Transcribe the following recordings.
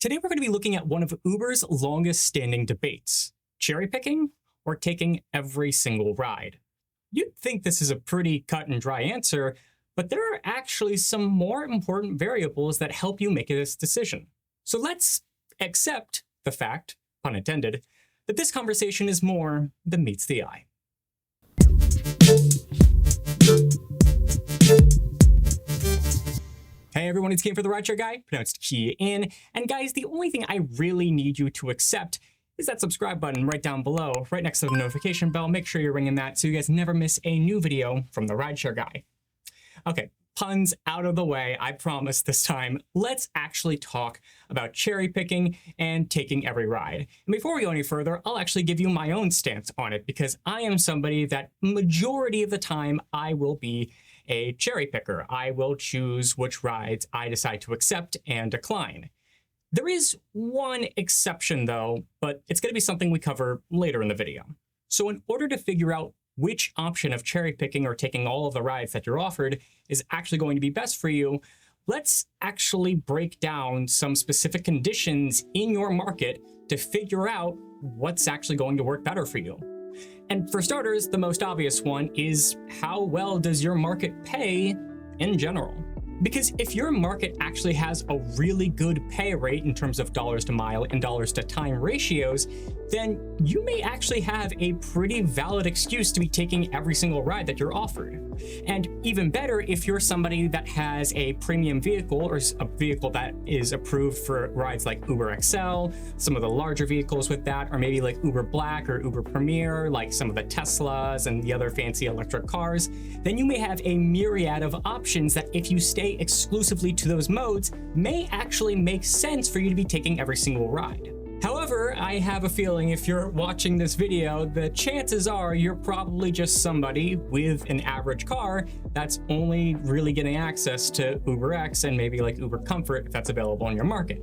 Today we're going to be looking at one of Uber's longest standing debates, cherry picking or taking every single ride. You'd think this is a pretty cut and dry answer, but there are actually some more important variables that help you make this decision. So let's accept the fact, pun intended, that this conversation is more than meets the eye. Hey everyone, it's Kian for the Rideshare Guy, pronounced Kian. And guys, the only thing I really need you to accept is that subscribe button right down below, right next to the notification bell. Make sure you're ringing that so you guys never miss a new video from the Rideshare Guy. Okay, puns out of the way, I promise this time. Let's actually talk about cherry picking and taking every ride. And before we go any further, I'll actually give you my own stance on it because I am somebody that majority of the time I will be a cherry picker. I will choose which rides I decide to accept and decline. There is one exception though, but it's going to be something we cover later in the video. So in order to figure out which option of cherry picking or taking all of the rides that you're offered is actually going to be best for you, let's actually break down some specific conditions in your market to figure out what's actually going to work better for you. And for starters, the most obvious one is how well does your market pay in general? Because if your market actually has a really good pay rate in terms of dollars to mile and dollars to time ratios, then you may actually have a pretty valid excuse to be taking every single ride that you're offered. And even better, if you're somebody that has a premium vehicle or a vehicle that is approved for rides like Uber XL, some of the larger vehicles with that, or maybe like Uber Black or Uber Premier, like some of the Teslas and the other fancy electric cars, then you may have a myriad of options that if you stay exclusively to those modes may actually make sense for you to be taking every single ride. However, I have a feeling if you're watching this video, the chances are you're probably just somebody with an average car that's only really getting access to UberX and maybe like Uber Comfort if that's available in your market.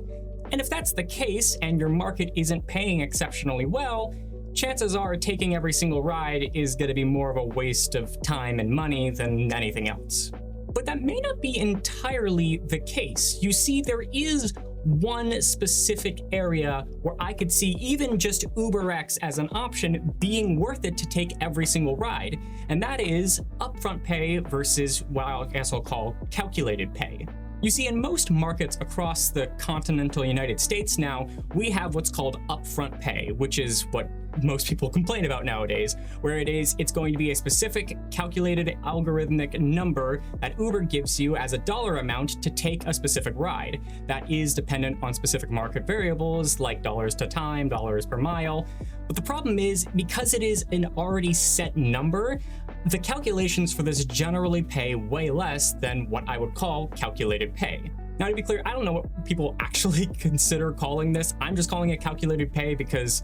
And if that's the case and your market isn't paying exceptionally well, chances are taking every single ride is going to be more of a waste of time and money than anything else. But that may not be entirely the case. You see, there is one specific area where I could see even just UberX as an option being worth it to take every single ride, and that is upfront pay versus what I guess I'll call calculated pay. You see, in most markets across the continental United States now, we have what's called upfront pay, which is what most people complain about nowadays, where it's going to be a specific calculated algorithmic number that Uber gives you as a dollar amount to take a specific ride. That is dependent on specific market variables like dollars to time, dollars per mile. But the problem is, because it is an already set number, the calculations for this generally pay way less than what I would call calculated pay. Now, to be clear, I don't know what people actually consider calling this. I'm just calling it calculated pay because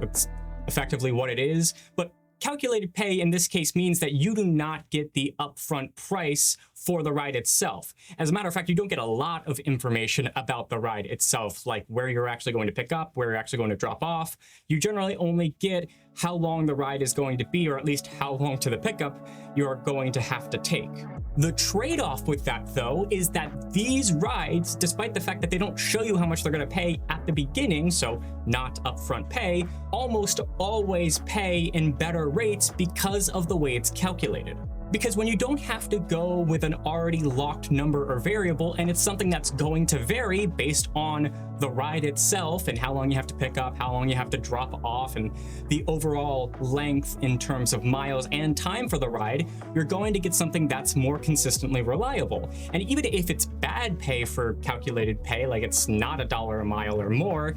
it's effectively what it is. But calculated pay in this case means that you do not get the upfront price for the ride itself. As a matter of fact, you don't get a lot of information about the ride itself, like where you're actually going to pick up, where you're actually going to drop off. You generally only get how long the ride is going to be, or at least how long to the pickup you're going to have to take. The trade-off with that, though, is that these rides, despite the fact that they don't show you how much they're going to pay at the beginning, so not upfront pay, almost always pay in better rates because of the way it's calculated. Because when you don't have to go with an already locked number or variable, and it's something that's going to vary based on the ride itself and how long you have to pick up, how long you have to drop off, and the overall length in terms of miles and time for the ride, you're going to get something that's more consistently reliable. And even if it's bad pay for calculated pay, like it's not $1 a mile or more,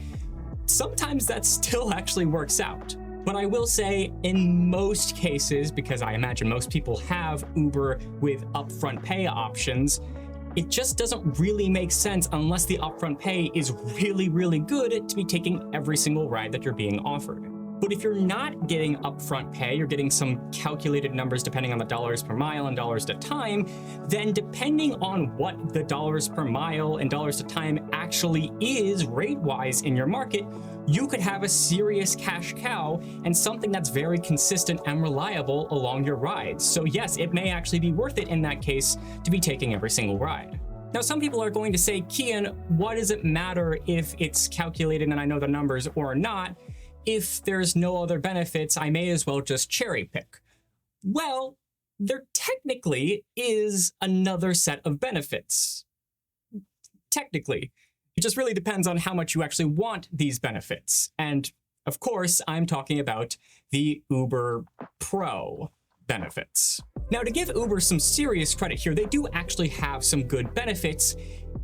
sometimes that still actually works out. But I will say in most cases, because I imagine most people have Uber with upfront pay options, it just doesn't really make sense unless the upfront pay is really, really good to be taking every single ride that you're being offered. But if you're not getting upfront pay, you're getting some calculated numbers depending on the dollars per mile and dollars to time, then depending on what the dollars per mile and dollars to time actually is rate-wise in your market, you could have a serious cash cow and something that's very consistent and reliable along your rides. So yes, it may actually be worth it in that case to be taking every single ride. Now, some people are going to say, Kian, what does it matter if it's calculated and I know the numbers or not? If there's no other benefits, I may as well just cherry pick. Well, there technically is another set of benefits. Technically. It just really depends on how much you actually want these benefits. And of course, I'm talking about the Uber Pro benefits. Now, to give Uber some serious credit here, they do actually have some good benefits.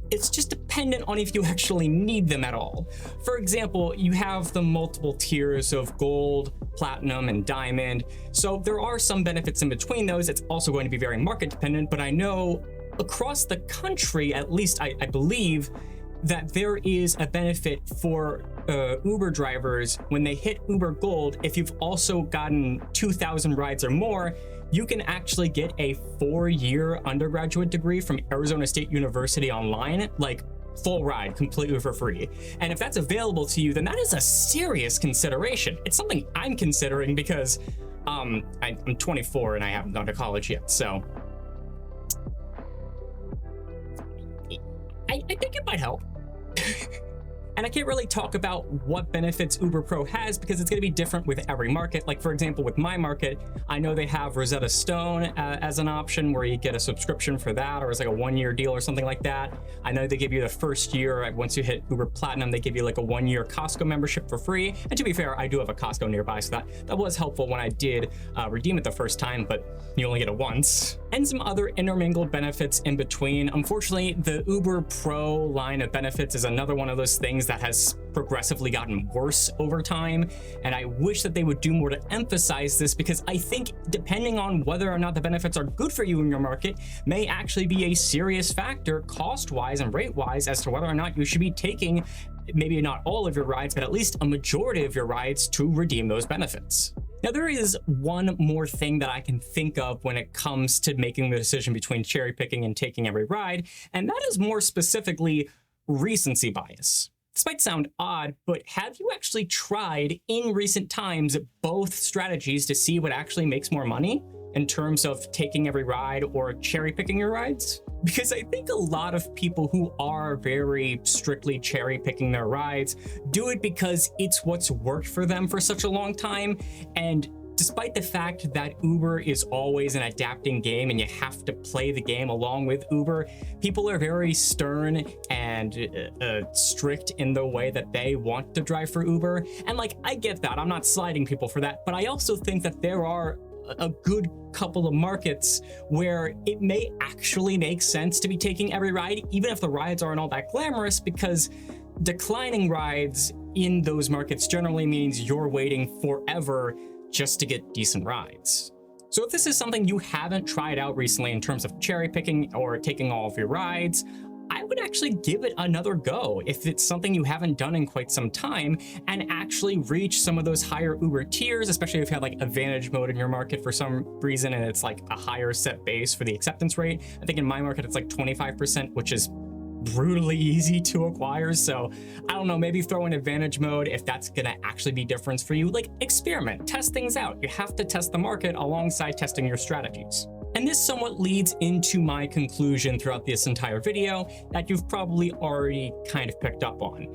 It's just dependent on if you actually need them at all. For example, you have the multiple tiers of gold, platinum, and diamond. So there are some benefits in between those. It's also going to be very market dependent, but I know across the country, at least I believe, that there is a benefit for Uber drivers when they hit Uber Gold. If you've also gotten 2,000 rides or more, you can actually get a 4-year undergraduate degree from Arizona State University online, like full ride, completely for free. And if that's available to you, then that is a serious consideration. It's something I'm considering because I'm 24 and I haven't gone to college yet, so I think it might help. And I can't really talk about what benefits Uber Pro has because it's going to be different with every market. Like, for example, with my market, I know they have Rosetta Stone as an option where you get a subscription for that, or it's like a 1-year deal or something like that. I know they give you the first year. Once you hit Uber Platinum, they give you like a 1-year Costco membership for free. And to be fair, I do have a Costco nearby, so that was helpful when I did redeem it the first time, but you only get it once. And some other intermingled benefits in between. Unfortunately, the Uber Pro line of benefits is another one of those things that has progressively gotten worse over time, and I wish that they would do more to emphasize this, because I think depending on whether or not the benefits are good for you in your market may actually be a serious factor cost-wise and rate-wise as to whether or not you should be taking maybe not all of your rides, but at least a majority of your rides to redeem those benefits. Now, there is one more thing that I can think of when it comes to making the decision between cherry picking and taking every ride, and that is more specifically recency bias. This might sound odd, but have you actually tried in recent times both strategies to see what actually makes more money in terms of taking every ride or cherry picking your rides? Because I think a lot of people who are very strictly cherry picking their rides do it because it's what's worked for them for such a long time. And despite the fact that Uber is always an adapting game and you have to play the game along with Uber, people are very stern and strict in the way that they want to drive for Uber. And like, I get that, I'm not sliding people for that, but I also think that there are a good couple of markets where it may actually make sense to be taking every ride, even if the rides aren't all that glamorous, because declining rides in those markets generally means you're waiting forever just to get decent rides. So if this is something you haven't tried out recently in terms of cherry picking or taking all of your rides, I would actually give it another go if it's something you haven't done in quite some time, and actually reach some of those higher Uber tiers, especially if you have like advantage mode in your market for some reason and it's like a higher set base for the acceptance rate. I think in my market it's like 25%, which is brutally easy to acquire. So I don't know, maybe throw in advantage mode if that's gonna actually be difference for you. Like, experiment, test things out. You have to test the market alongside testing your strategies. And this somewhat leads into my conclusion throughout this entire video that you've probably already kind of picked up on.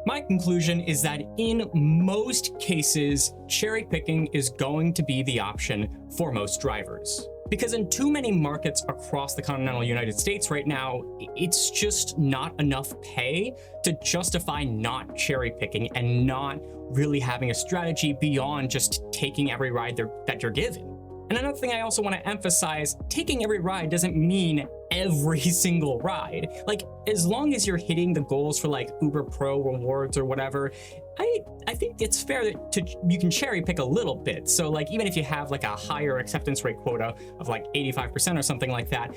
My conclusion is that in most cases, cherry picking is going to be the option for most drivers. Because in too many markets across the continental United States right now, it's just not enough pay to justify not cherry picking and not really having a strategy beyond just taking every ride that you're given. And another thing I also want to emphasize, taking every ride doesn't mean every single ride. Like, as long as you're hitting the goals for like Uber Pro rewards or whatever, I think it's fair that you can cherry pick a little bit. So like, even if you have like a higher acceptance rate quota of like 85% or something like that,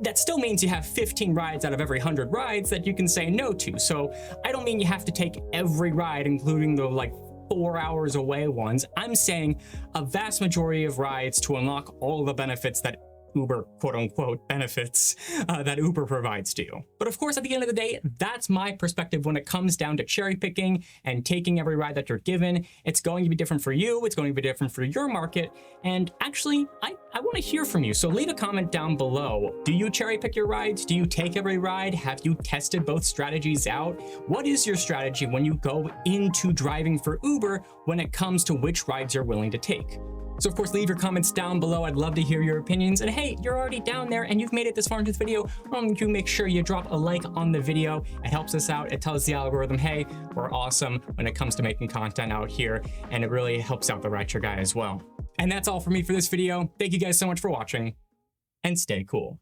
that still means you have 15 rides out of every 100 rides that you can say no to. So I don't mean you have to take every ride, including the like 4 hours away ones. I'm saying a vast majority of rides to unlock all of the benefits that Uber quote-unquote benefits that Uber provides to you. But of course, at the end of the day, that's my perspective when it comes down to cherry picking and taking every ride that you're given. It's going to be different for you, it's going to be different for your market, and actually, I want to hear from you. So leave a comment down below. Do you cherry pick your rides? Do you take every ride? Have you tested both strategies out? What is your strategy when you go into driving for Uber when it comes to which rides you're willing to take? So of course, leave your comments down below. I'd love to hear your opinions. And hey, you're already down there and you've made it this far into the video. Why don't you make sure you drop a like on the video? It helps us out. It tells the algorithm, hey, we're awesome when it comes to making content out here. And it really helps out the Rideshare Guy as well. And that's all for me for this video. Thank you guys so much for watching and stay cool.